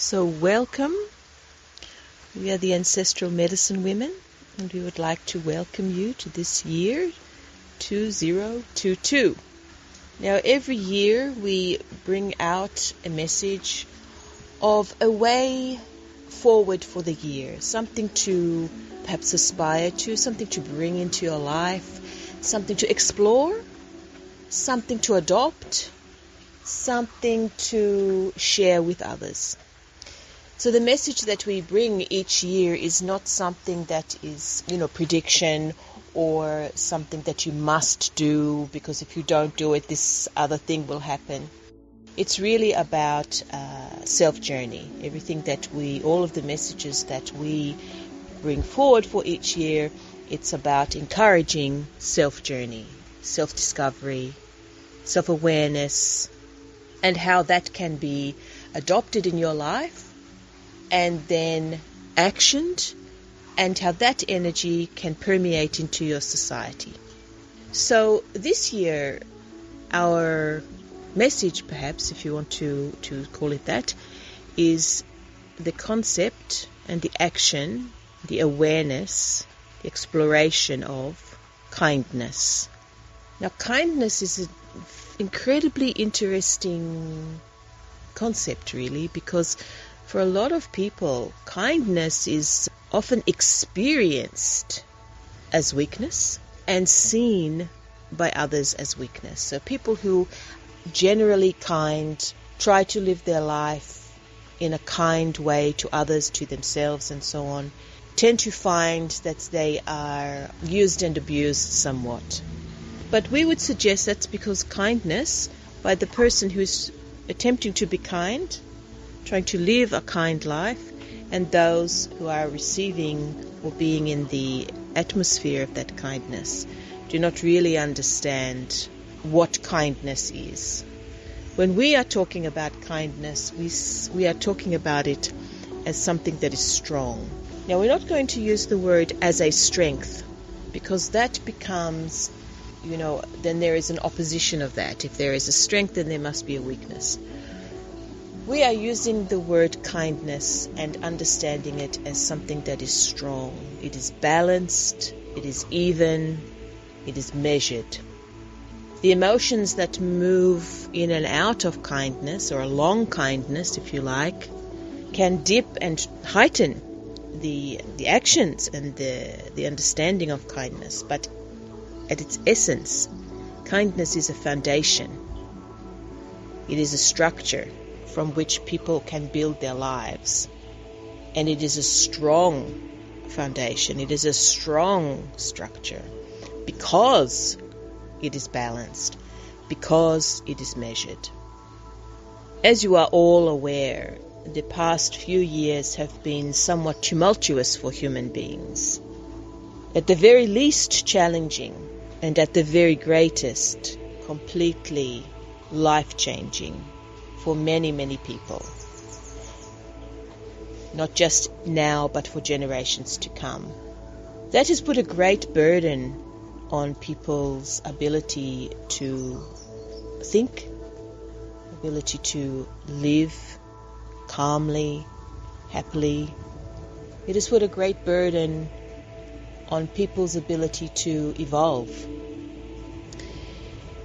So welcome. We are the Ancestral Medicine Women, and we would like to welcome you to this year 2022. Now, every year we bring out a message of a way forward for the year, something to perhaps aspire to, something to bring into your life, something to explore, something to adopt, something to share with others. So the message that we bring each year is not something that is, prediction or something that you must do because if you don't do it, this other thing will happen. It's really about self-journey. Everything that all of the messages that we bring forward for each year, it's about encouraging self-journey, self-discovery, self-awareness, and how that can be adopted in your life and then actioned, and how that energy can permeate into your society. So this year, our message, perhaps, if you want to call it that, is the concept and the action, the awareness, the exploration of kindness. Now, kindness is an incredibly interesting concept, really, because for a lot of people, kindness is often experienced as weakness and seen by others as weakness. So people who generally kind, try to live their life in a kind way to others, to themselves and so on, tend to find that they are used and abused somewhat. But we would suggest that's because kindness by the person who's attempting to be kind, trying to live a kind life, and those who are receiving or being in the atmosphere of that kindness do not really understand what kindness is. When we are talking about kindness, we are talking about it as something that is strong. Now, we're not going to use the word as a strength, because that becomes, then there is an opposition of that. If there is a strength, then there must be a weakness. We are using the word kindness and understanding it as something that is strong. It is balanced, it is even, it is measured. The emotions that move in and out of kindness, or along kindness, if you like, can dip and heighten the actions and the understanding of kindness. But at its essence, kindness is a foundation. It is a structure from which people can build their lives. And it is a strong foundation. It is a strong structure because it is balanced, because it is measured. As you are all aware, the past few years have been somewhat tumultuous for human beings. At the very least challenging, and at the very greatest, completely life-changing for many, many people. Not just now, but for generations to come. That has put a great burden on people's ability to think, ability to live calmly, happily. It has put a great burden on people's ability to evolve.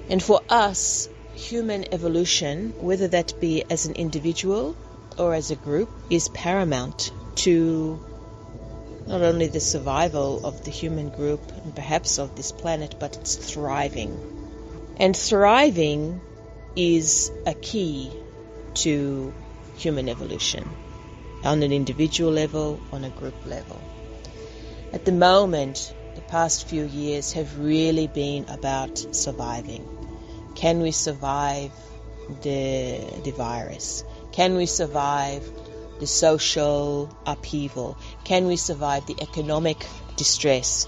And for us, human evolution, whether that be as an individual or as a group, is paramount to not only the survival of the human group and perhaps of this planet, but it's thriving. And thriving is a key to human evolution on an individual level, on a group level. At the moment, the past few years have really been about surviving. Can we survive the virus? Can we survive the social upheaval? Can we survive the economic distress,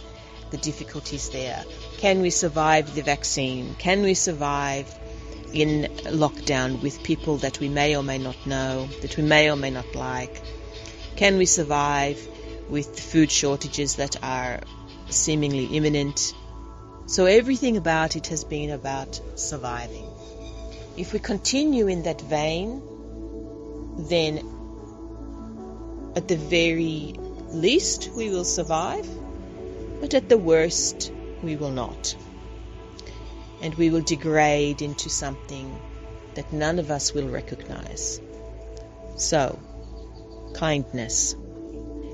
the difficulties there? Can we survive the vaccine? Can we survive in lockdown with people that we may or may not know, that we may or may not like? Can we survive with food shortages that are seemingly imminent? So everything about it has been about surviving. If we continue in that vein, then At the very least, we will survive, but at the worst, we will not. And we will degrade into something that none of us will recognize. So, kindness.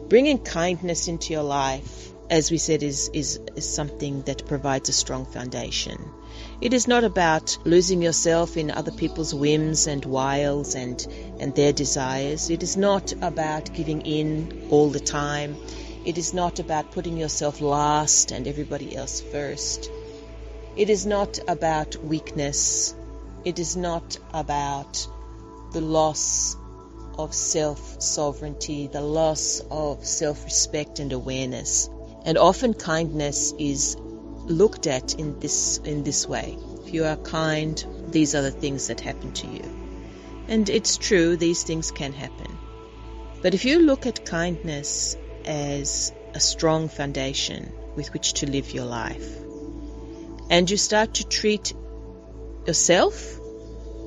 Bringing kindness into your life, as we said, is something that provides a strong foundation. It is not about losing yourself in other people's whims and wiles and their desires. It is not about giving in all the time. It is not about putting yourself last and everybody else first. It is not about weakness. It is not about the loss of self-sovereignty, the loss of self-respect and awareness. And often kindness is looked at in this way. If you are kind, these are the things that happen to you. And it's true, these things can happen. But if you look at kindness as a strong foundation with which to live your life, and you start to treat yourself,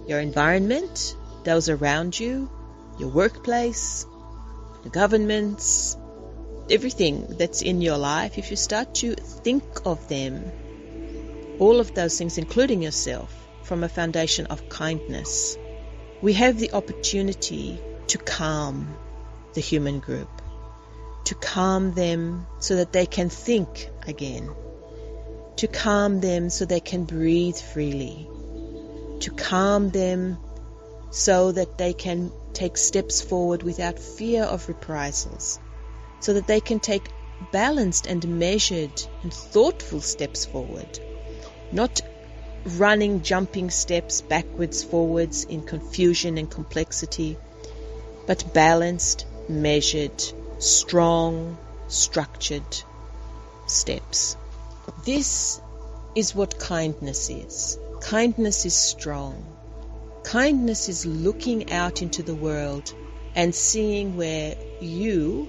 your environment, those around you, your workplace, the governments, everything that's in your life, if you start to think of them, all of those things, including yourself, from a foundation of kindness, we have the opportunity to calm the human group, to calm them so that they can think again, to calm them so they can breathe freely, to calm them so that they can take steps forward without fear of reprisals, so that they can take balanced and measured and thoughtful steps forward, not running, jumping steps backwards, forwards in confusion and complexity, but balanced, measured, strong, structured steps. This is what kindness is. Kindness is strong. Kindness is looking out into the world and seeing where you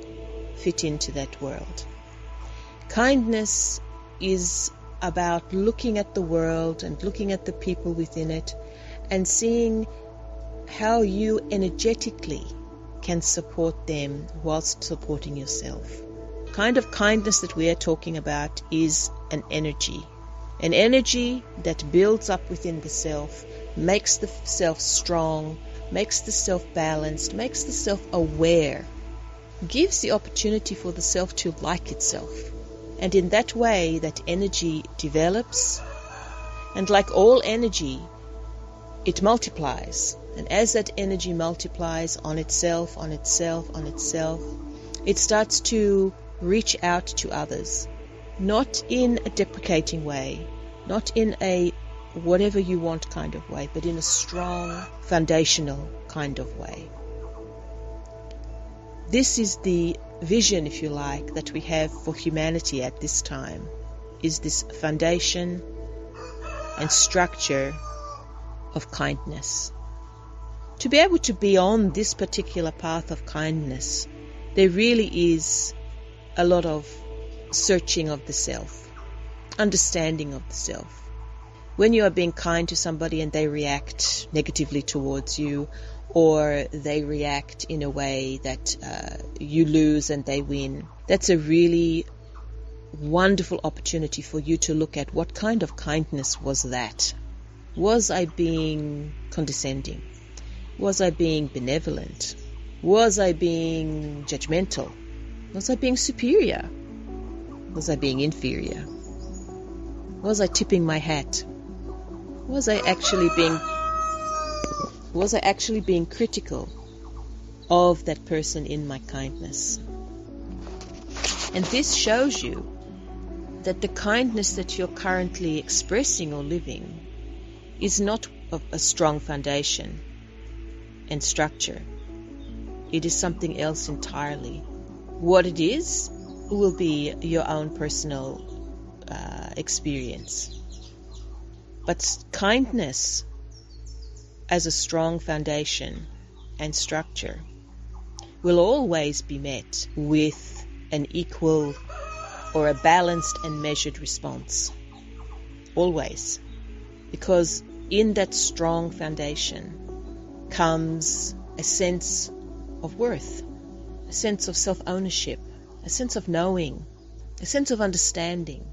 fit into that world. Kindness is about looking at the world and looking at the people within it and seeing how you energetically can support them whilst supporting yourself. The kind of kindness that we are talking about is an energy that builds up within the self, makes the self strong, makes the self balanced, makes the self aware, gives the opportunity for the self to like itself. And in that way, that energy develops, and like all energy, it multiplies. And as that energy multiplies on itself, it starts to reach out to others, not in a deprecating way, not in a whatever you want kind of way, but in a strong, foundational kind of way. This is the vision, if you like, that we have for humanity at this time, is this foundation and structure of kindness. To be able to be on this particular path of kindness, there really is a lot of searching of the self, understanding of the self. When you are being kind to somebody and they react negatively towards you, or they react in a way that you lose and they win, that's a really wonderful opportunity for you to look at what kind of kindness was that. Was I being condescending? Was I being benevolent? Was I being judgmental? Was I being superior? Was I being inferior? Was I tipping my hat? Was I actually being critical of that person in my kindness? And this shows you that the kindness that you're currently expressing or living is not of a strong foundation and structure. It is something else entirely. What it is will be your own personal experience. But kindness as a strong foundation and structure will always be met with an equal or a balanced and measured response. Always. Because in that strong foundation comes a sense of worth, a sense of self-ownership, a sense of knowing, a sense of understanding,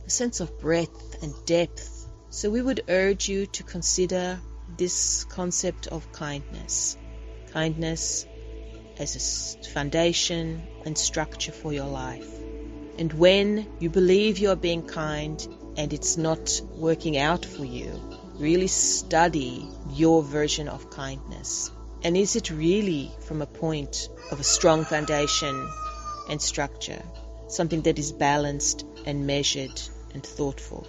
a sense of breadth and depth. So we would urge you to consider this concept of kindness. Kindness as a foundation and structure for your life. And when you believe you're being kind and it's not working out for you, really study your version of kindness. And is it really from a point of a strong foundation and structure, something that is balanced and measured and thoughtful?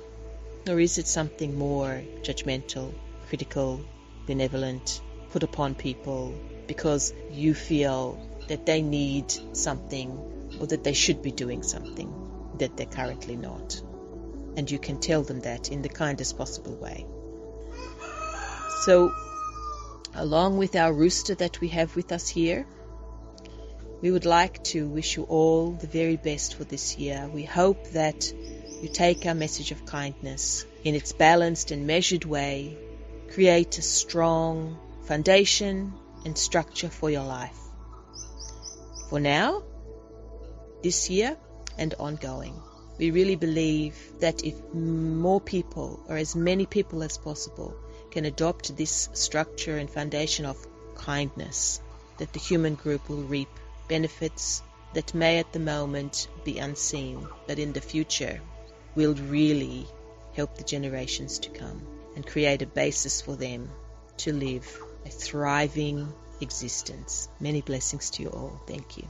Or is it something more judgmental, critical, benevolent, put upon people because you feel that they need something or that they should be doing something that they're currently not? And you can tell them that in the kindest possible way. So, along with our rooster that we have with us here, we would like to wish you all the very best for this year. We hope that you take our message of kindness in its balanced and measured way, create a strong foundation and structure for your life. For now, this year and ongoing, we really believe that if more people, or as many people as possible, can adopt this structure and foundation of kindness, that the human group will reap benefits that may at the moment be unseen, but in the future will really help the generations to come and create a basis for them to live a thriving existence. Many blessings to you all. Thank you.